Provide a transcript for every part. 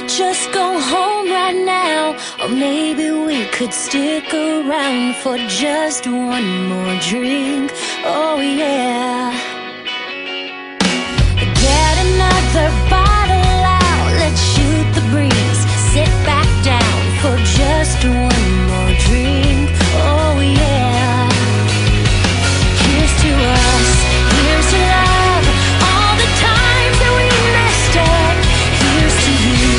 could just go home right now, or maybe we could stick around for just one more drink. Oh yeah. Get another bottle out, let's shoot the breeze. Sit back down for just one more drink. Oh yeah. Here's to us, here's to love, all the times that we messed up. Here's to you,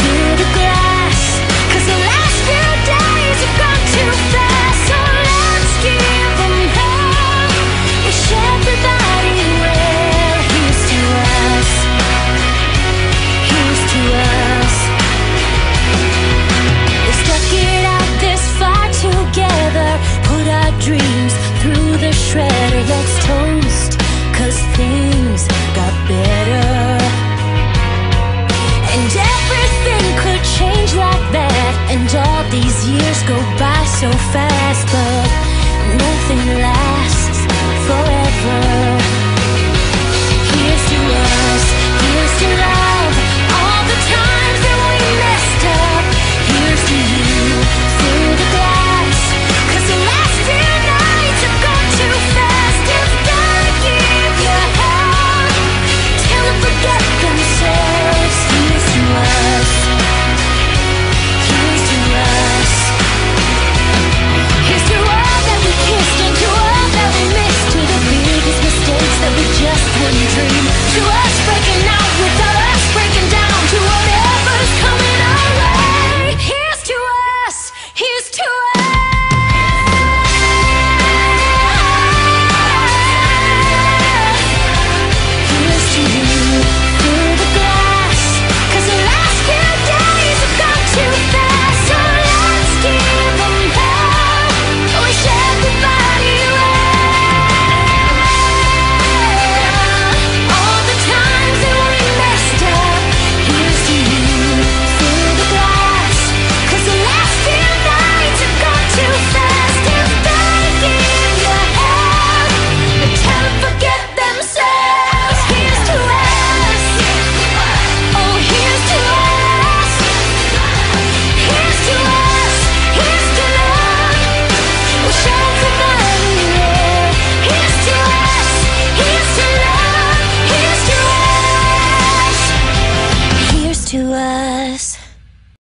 fill the glass, 'cause the last few days have gone too fast. So let's give them hell, wish everybody well. Here's to us, here's to us. We stuck it out this far together, put our dreams through the shredder. Let's toast, 'cause things got better. And everything could change like that, and all these years go by so fast.